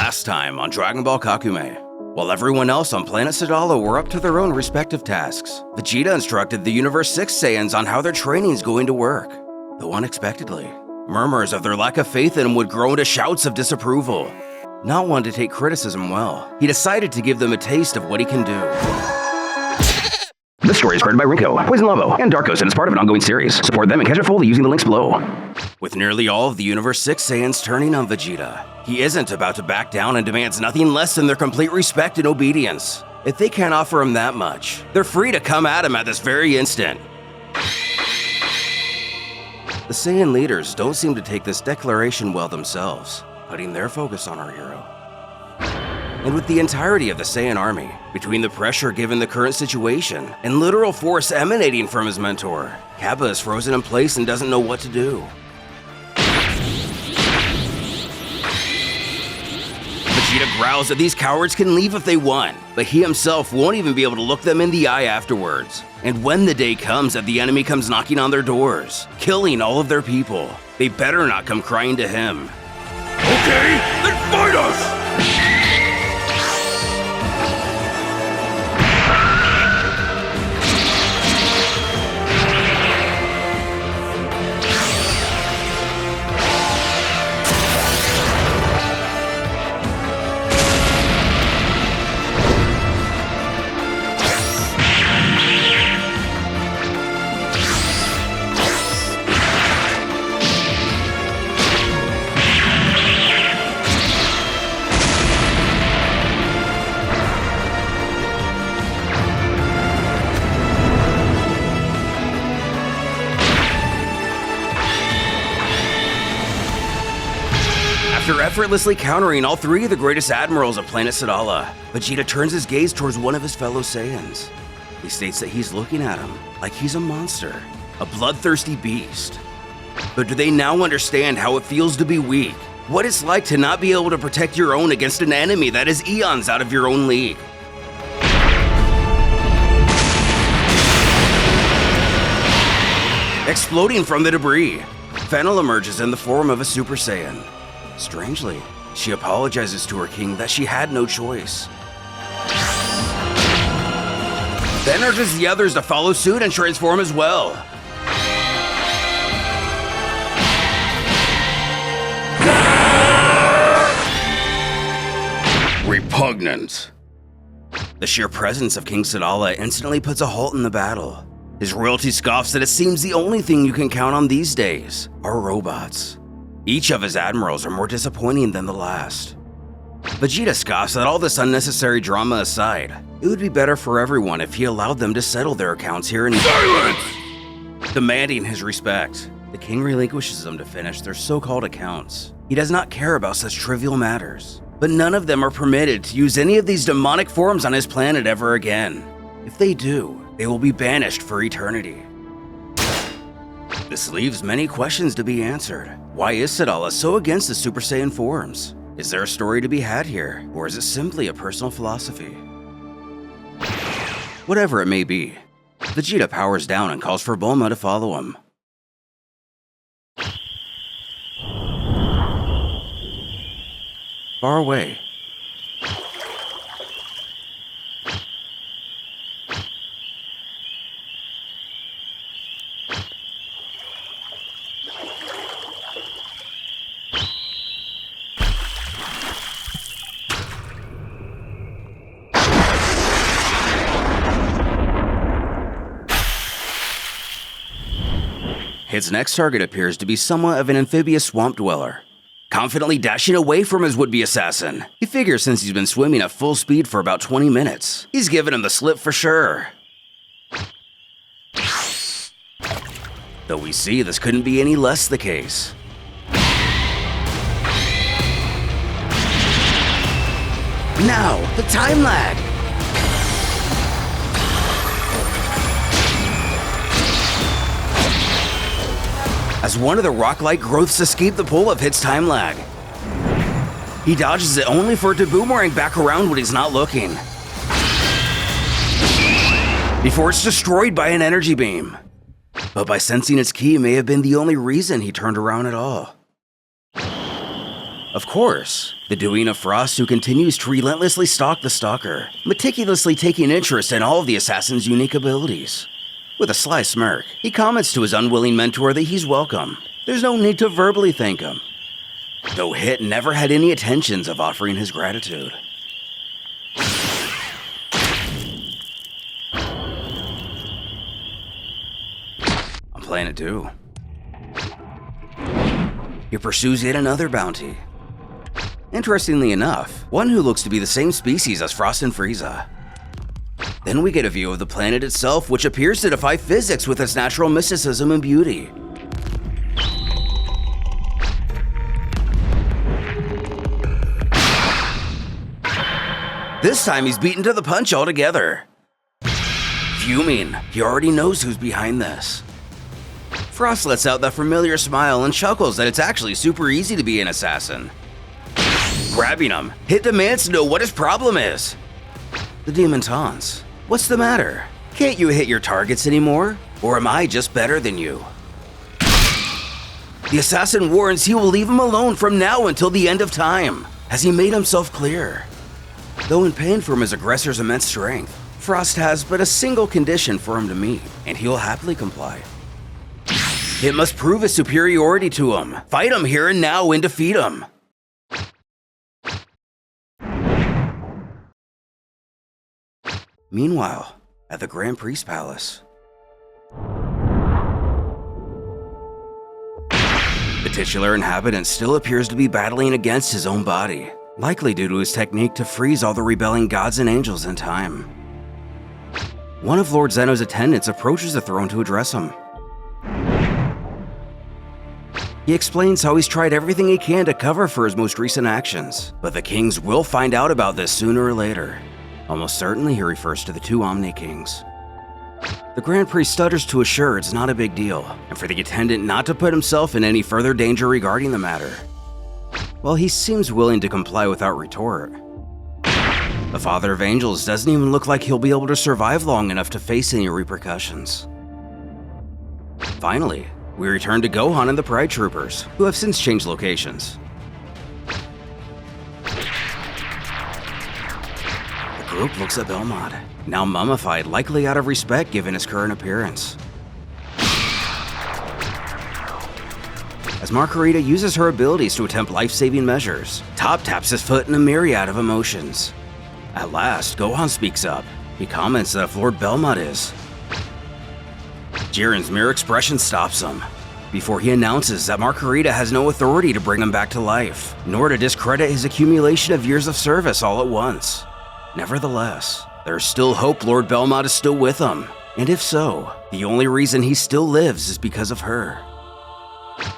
Last time on Dragon Ball Kakumei. While everyone else on Planet Sadala were up to their own respective tasks, Vegeta instructed the Universe 6 Saiyans on how their training's going to work. Though unexpectedly, murmurs of their lack of faith in him would grow into shouts of disapproval. Not one to take criticism well, he decided to give them a taste of what he can do. This story is created by Reenko, poissonlabo, and Darkows and is part of an ongoing series. Support them and catch it fully using the links below. With nearly all of the Universe 6 Saiyans turning on Vegeta, he isn't about to back down and demands nothing less than their complete respect and obedience. If they can't offer him that much, they're free to come at him at this very instant. The Saiyan leaders don't seem to take this declaration well themselves, putting their focus on our hero. And with the entirety of the Saiyan army, between the pressure given the current situation and literal force emanating from his mentor, Kappa is frozen in place and doesn't know what to do. Vegeta growls that these cowards can leave if they want, but he himself won't even be able to look them in the eye afterwards. And when the day comes that the enemy comes knocking on their doors, killing all of their people, they better not come crying to him. Okay, then fight us! After effortlessly countering all three of the greatest admirals of Planet Sadala, Vegeta turns his gaze towards one of his fellow Saiyans. He states that he's looking at him like he's a monster, a bloodthirsty beast. But do they now understand how it feels to be weak? What it's like to not be able to protect your own against an enemy that is eons out of your own league? Exploding from the debris, Fennel emerges in the form of a Super Saiyan. Strangely, she apologizes to her king that she had no choice. Then urges the others to follow suit and transform as well. Repugnant. The sheer presence of King Sadala instantly puts a halt in the battle. His royalty scoffs that it seems the only thing you can count on these days are robots. Each of his admirals are more disappointing than the last. Vegeta scoffs that all this unnecessary drama aside, it would be better for everyone if he allowed them to settle their accounts here in silence. Demanding his respect, the king relinquishes them to finish their so-called accounts. He does not care about such trivial matters, but none of them are permitted to use any of these demonic forms on his planet ever again. If they do, they will be banished for eternity. This leaves many questions to be answered. Why is Sadala so against the Super Saiyan forms? Is there a story to be had here, or is it simply a personal philosophy? Whatever it may be, Vegeta powers down and calls for Bulma to follow him. Far away, his next target appears to be somewhat of an amphibious swamp dweller. Confidently dashing away from his would-be assassin, he figures since he's been swimming at full speed for about 20 minutes, he's given him the slip for sure. Though we see this couldn't be any less the case. Now, the time lag! As one of the rock-like growths escape the pull of Hit's time lag. He dodges it only for it to boomerang back around when he's not looking, before it's destroyed by an energy beam. But by sensing its ki may have been the only reason he turned around at all. Of course, the doing of Frost, who continues to relentlessly stalk the stalker, meticulously taking interest in all of the assassin's unique abilities. With a sly smirk, he comments to his unwilling mentor that he's welcome. There's no need to verbally thank him, though Hit never had any intentions of offering his gratitude. On Planet 2, he pursues yet another bounty. Interestingly enough, one who looks to be the same species as Frost and Frieza. Then we get a view of the planet itself, which appears to defy physics with its natural mysticism and beauty. This time he's beaten to the punch altogether. Fuming, he already knows who's behind this. Frost lets out that familiar smile and chuckles that it's actually super easy to be an assassin. Grabbing him, Hit demands to know what his problem is. The demon taunts. What's the matter? Can't you hit your targets anymore? Or am I just better than you? The assassin warns he will leave him alone from now until the end of time, as he made himself clear. Though in pain from his aggressor's immense strength, Frost has but a single condition for him to meet, and he'll happily comply. It must prove his superiority to him, fight him here and now and defeat him. Meanwhile, at the Grand Priest Palace, the titular inhabitant still appears to be battling against his own body, likely due to his technique to freeze all the rebelling gods and angels in time. One of Lord Zeno's attendants approaches the throne to address him. He explains how he's tried everything he can to cover for his most recent actions, but the kings will find out about this sooner or later. Almost certainly he refers to the two Omni Kings. The Grand Priest stutters to assure it's not a big deal, and for the attendant not to put himself in any further danger regarding the matter. Well, he seems willing to comply without retort. The Father of Angels doesn't even look like he'll be able to survive long enough to face any repercussions. Finally, we return to Gohan and the Pride Troopers, who have since changed locations. The group looks at Belmont, now mummified, likely out of respect given his current appearance. As Margarita uses her abilities to attempt life-saving measures, Top taps his foot in a myriad of emotions. At last, Gohan speaks up. He comments that if Lord Belmont is... Jiren's mere expression stops him, before he announces that Margarita has no authority to bring him back to life, nor to discredit his accumulation of years of service all at once. Nevertheless, there's still hope Lord Belmont is still with him, and if so, the only reason he still lives is because of her.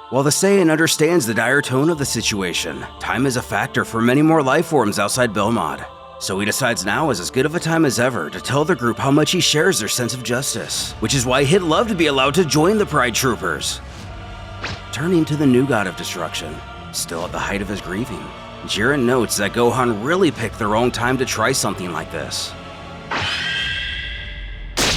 While the Saiyan understands the dire tone of the situation, time is a factor for many more life forms outside Belmont, so he decides now is as good of a time as ever to tell the group how much he shares their sense of justice, which is why he'd love to be allowed to join the Pride Troopers. Turning to the new god of destruction, still at the height of his grieving, Jiren notes that Gohan really picked the wrong time to try something like this.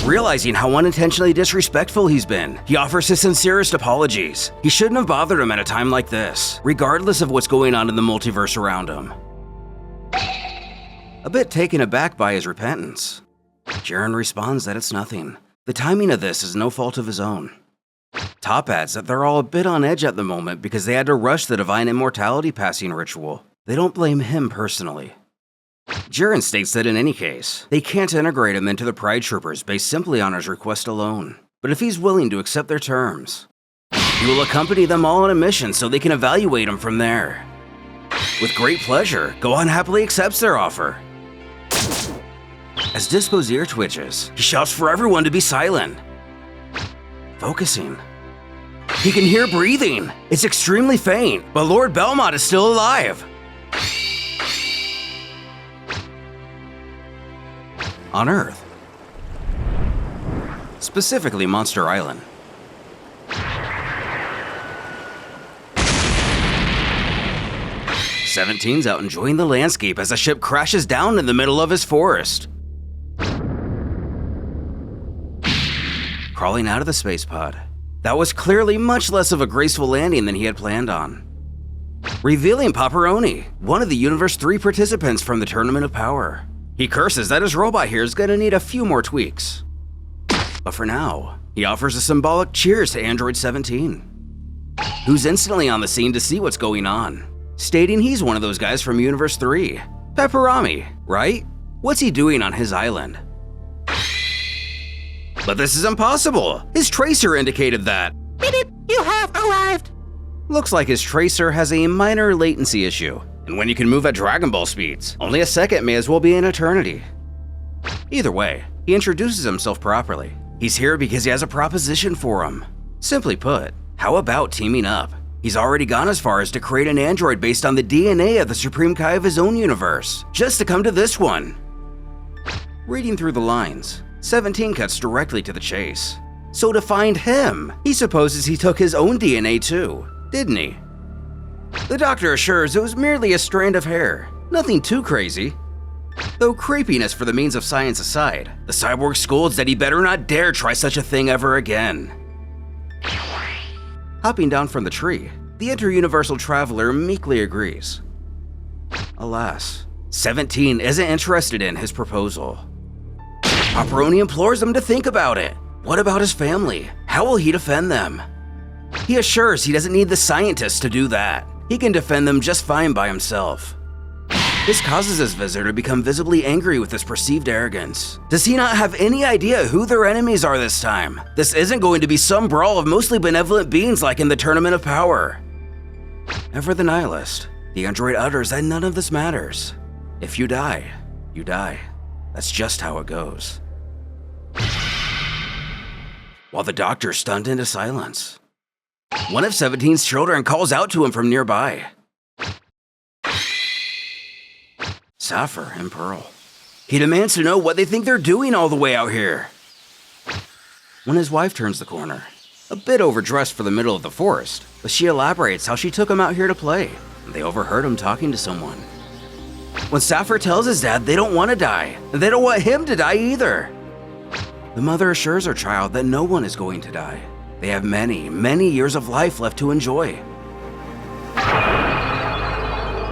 Realizing how unintentionally disrespectful he's been, he offers his sincerest apologies. He shouldn't have bothered him at a time like this, regardless of what's going on in the multiverse around him. A bit taken aback by his repentance, Jiren responds that it's nothing. The timing of this is no fault of his own. Top adds that they're all a bit on edge at the moment because they had to rush the Divine Immortality passing ritual. They don't blame him personally. Jiren states that in any case, they can't integrate him into the Pride Troopers based simply on his request alone. But if he's willing to accept their terms, he will accompany them all on a mission so they can evaluate him from there. With great pleasure, Gohan happily accepts their offer. As Dispo's ear twitches, he shouts for everyone to be silent. Focusing. He can hear breathing. It's extremely faint, but Lord Belmont is still alive. On Earth, specifically Monster Island, Seventeen's out enjoying the landscape as a ship crashes down in the middle of his forest. Crawling out of the space pod, that was clearly much less of a graceful landing than he had planned on. revealing Paparoni, one of the Universe 3 participants from the Tournament of Power. He curses that his robot here is gonna need a few more tweaks. But for now, he offers a symbolic cheers to Android 17, who's instantly on the scene to see what's going on, stating he's one of those guys from Universe 3. Pepperami, right? What's he doing on his island? But this is impossible! His tracer indicated that. Beep, you have arrived! Looks like his tracer has a minor latency issue, and when you can move at Dragon Ball speeds, only a second may as well be an eternity. Either way, he introduces himself properly. He's here because he has a proposition for him. Simply put, how about teaming up? He's already gone as far as to create an android based on the DNA of the Supreme Kai of his own universe, just to come to this one. Reading through the lines, 17 cuts directly to the chase. So to find him, he supposes he took his own DNA too, didn't he? The doctor assures it was merely a strand of hair, nothing too crazy. Though creepiness for the means of science aside, the cyborg scolds that he better not dare try such a thing ever again. Hopping down from the tree, the inter-universal traveler meekly agrees. Alas, 17 isn't interested in his proposal. Paparoni implores him to think about it. What about his family? How will he defend them? He assures he doesn't need the scientists to do that. He can defend them just fine by himself. This causes his visitor to become visibly angry with his perceived arrogance. Does he not have any idea who their enemies are this time? This isn't going to be some brawl of mostly benevolent beings like in the Tournament of Power. Ever the nihilist, the android utters that none of this matters. If you die, you die. That's just how it goes. While the doctor is stunned into silence, one of 17's children calls out to him from nearby. Sapphire and Pearl. He demands to know what they think they're doing all the way out here. When his wife turns the corner, a bit overdressed for the middle of the forest, but she elaborates how she took him out here to play, and they overheard him talking to someone. When Sapphire tells his dad they don't want to die, and they don't want him to die either. The mother assures her child that no one is going to die. They have many, many years of life left to enjoy.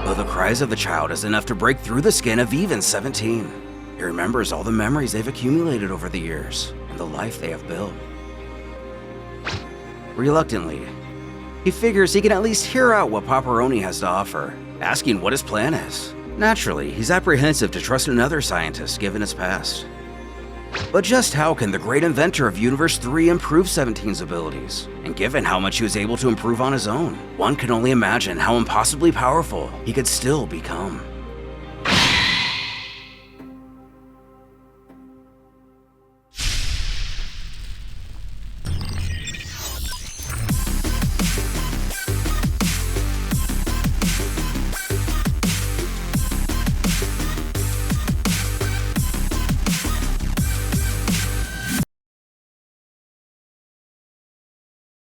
Though the cries of the child is enough to break through the skin of even 17. He remembers all the memories they've accumulated over the years and the life they have built. Reluctantly, he figures he can at least hear out what Paparoni has to offer, asking what his plan is. Naturally, he's apprehensive to trust another scientist given his past. But just how can the great inventor of Universe 3 improve 17's abilities? And given how much he was able to improve on his own, one can only imagine how impossibly powerful he could still become.